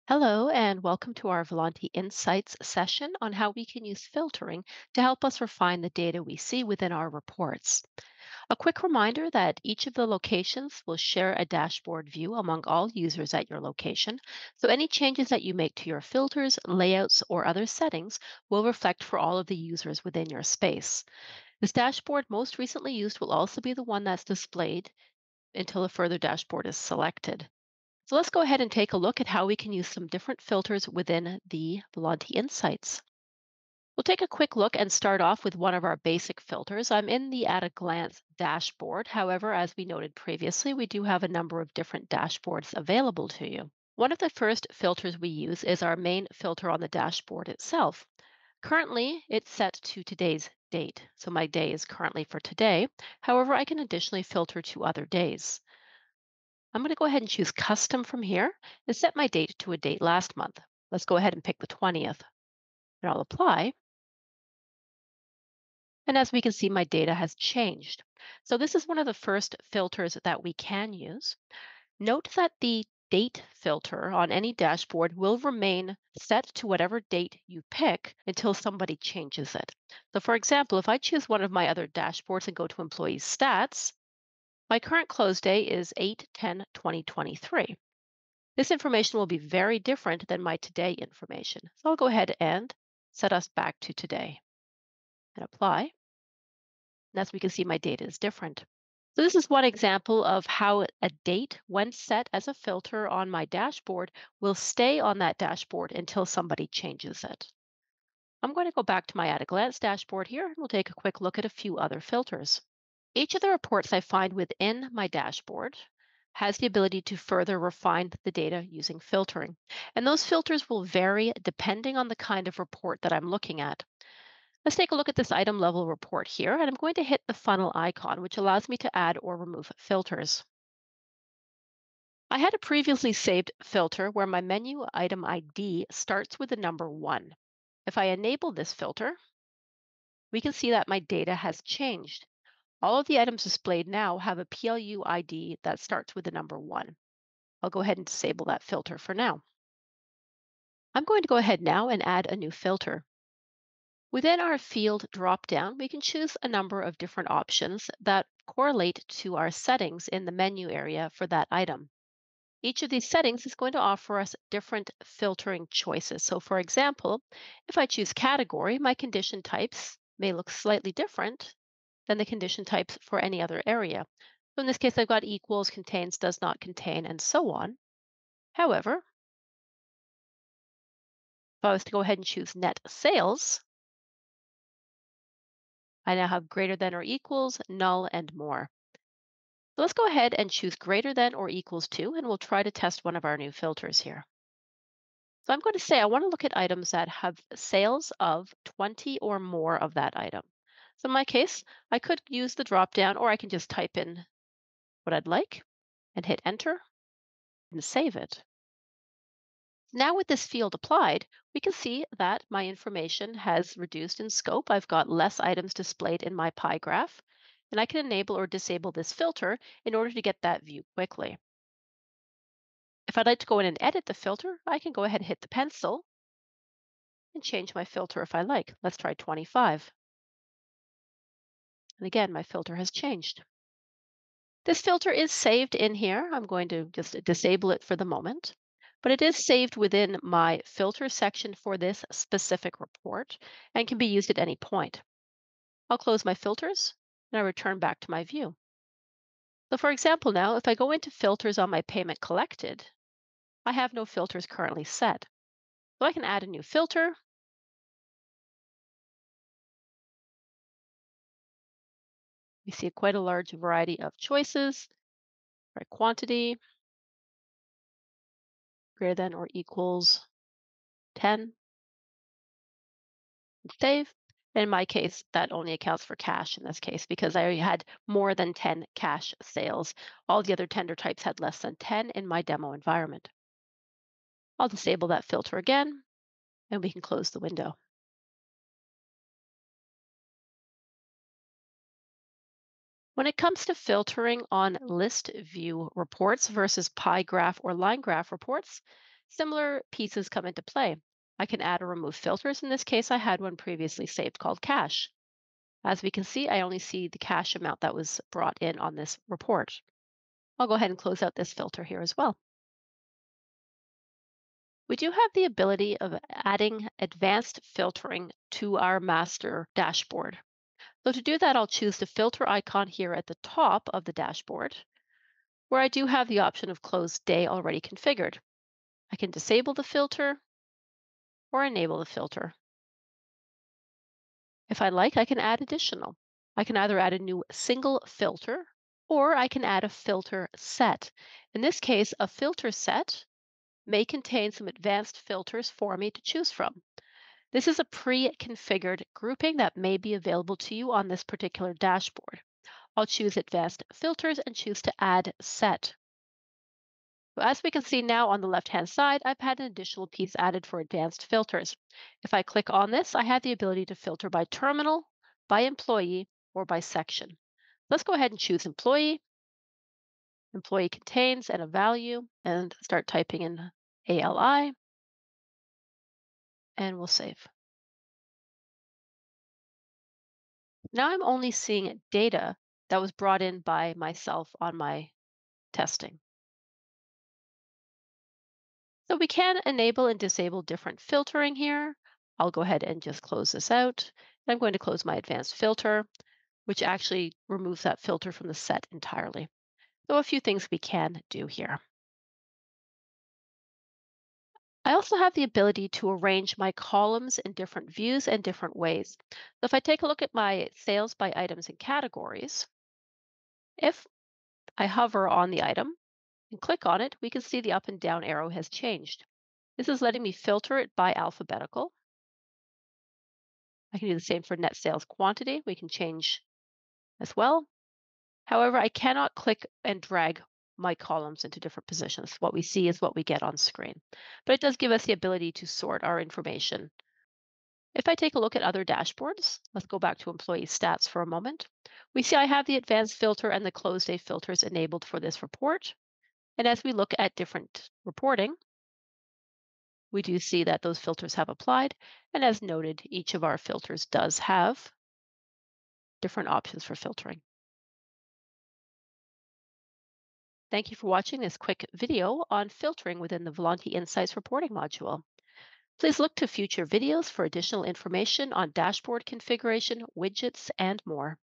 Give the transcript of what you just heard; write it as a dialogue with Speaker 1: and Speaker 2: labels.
Speaker 1: Hello, and welcome to our Volanté Insights session on how we can use filtering to help us refine the data we see within our reports. A quick reminder that each of the locations will share a dashboard view among all users at your location, so any changes that you make to your filters, layouts, or other settings will reflect for all of the users within your space. This dashboard most recently used will also be the one that's displayed until a further dashboard is selected. So let's go ahead and take a look at how we can use some different filters within the Volanté Insights. We'll take a quick look and start off with one of our basic filters. I'm in the at a glance dashboard. However, as we noted previously, we do have a number of different dashboards available to you. One of the first filters we use is our main filter on the dashboard itself. Currently, it's set to today's date. So my day is currently for today. However, I can additionally filter to other days. I'm going to go ahead and choose custom from here and set my date to a date last month. Let's go ahead and pick the 20th and I'll apply. And as we can see, my data has changed. So this is one of the first filters that we can use. Note that the date filter on any dashboard will remain set to whatever date you pick until somebody changes it. So for example, if I choose one of my other dashboards and go to employee stats, my current close day is 8/10/2023. This information will be very different than my today information. So I'll go ahead and set us back to today and apply. And as we can see, my data is different. So this is one example of how a date, when set as a filter on my dashboard, will stay on that dashboard until somebody changes it. I'm going to go back to my at a glance dashboard here and we'll take a quick look at a few other filters. Each of the reports I find within my dashboard has the ability to further refine the data using filtering. And those filters will vary depending on the kind of report that I'm looking at. Let's take a look at this item level report here, and I'm going to hit the funnel icon, which allows me to add or remove filters. I had a previously saved filter where my menu item ID starts with the number 1. If I enable this filter, we can see that my data has changed. All of the items displayed now have a PLU ID that starts with the number 1. I'll go ahead and disable that filter for now. I'm going to go ahead now and add a new filter. Within our field dropdown, we can choose a number of different options that correlate to our settings in the menu area for that item. Each of these settings is going to offer us different filtering choices. So for example, if I choose category, my condition types may look slightly different than the condition types for any other area. So in this case, I've got equals, contains, does not contain, and so on. However, if I was to go ahead and choose net sales, I now have greater than or equals, null, and more. So let's go ahead and choose greater than or equals to, and we'll try to test one of our new filters here. So I'm going to say I want to look at items that have sales of 20 or more of that item. So in my case, I could use the drop down or I can just type in what I'd like and hit enter and save it. Now with this field applied, we can see that my information has reduced in scope. I've got less items displayed in my pie graph, and I can enable or disable this filter in order to get that view quickly. If I'd like to go in and edit the filter, I can go ahead and hit the pencil and change my filter if I like. Let's try 25. And again, my filter has changed. This filter is saved in here. I'm going to just disable it for the moment, but it is saved within my filter section for this specific report and can be used at any point. I'll close my filters and I return back to my view. So for example, now if I go into filters on my payment collected, I have no filters currently set. So I can add a new filter. You see quite a large variety of choices, right? Quantity, greater than or equals 10, and save. In my case, that only accounts for cash in this case because I had more than 10 cash sales. All the other tender types had less than 10 in my demo environment. I'll disable that filter again and we can close the window. When it comes to filtering on list view reports versus pie graph or line graph reports, Similar pieces come into play. I can add or remove filters. In this case, I had one previously saved called cash. As we can see, I only see the cash amount that was brought in on this report. I'll go ahead and close out this filter here as well. We do have the ability of adding advanced filtering to our master dashboard. So to do that, I'll choose the filter icon here at the top of the dashboard, where I do have the option of close day already configured. I can disable the filter or enable the filter. If I like, I can add additional. I can either add a new single filter or I can add a filter set. In this case, a filter set may contain some advanced filters for me to choose from. This is a pre-configured grouping that may be available to you on this particular dashboard. I'll choose advanced filters and choose to add set. So as we can see now on the left-hand side, I've had an additional piece added for advanced filters. If I click on this, I have the ability to filter by terminal, by employee, or by section. Let's go ahead and choose employee. Employee contains and a value, and start typing in ALI, and we'll save. Now I'm only seeing data that was brought in by myself on my testing. So we can enable and disable different filtering here. I'll go ahead and just close this out. And I'm going to close my advanced filter, which actually removes that filter from the set entirely. So a few things we can do here. I also have the ability to arrange my columns in different views and different ways. So if I take a look at my sales by items and categories, if I hover on the item and click on it, we can see the up and down arrow has changed. This is letting me filter it by alphabetical. I can do the same for net sales quantity. We can change as well. However, I cannot click and drag my columns into different positions. What we see is what we get on screen. But it does give us the ability to sort our information. If I take a look at other dashboards, let's go back to employee stats for a moment. We see I have the advanced filter and the close day filters enabled for this report. And as we look at different reporting, we do see that those filters have applied. And as noted, each of our filters does have different options for filtering. Thank you for watching this quick video on filtering within the Volanté Insights reporting module. Please look to future videos for additional information on dashboard configuration, widgets, and more.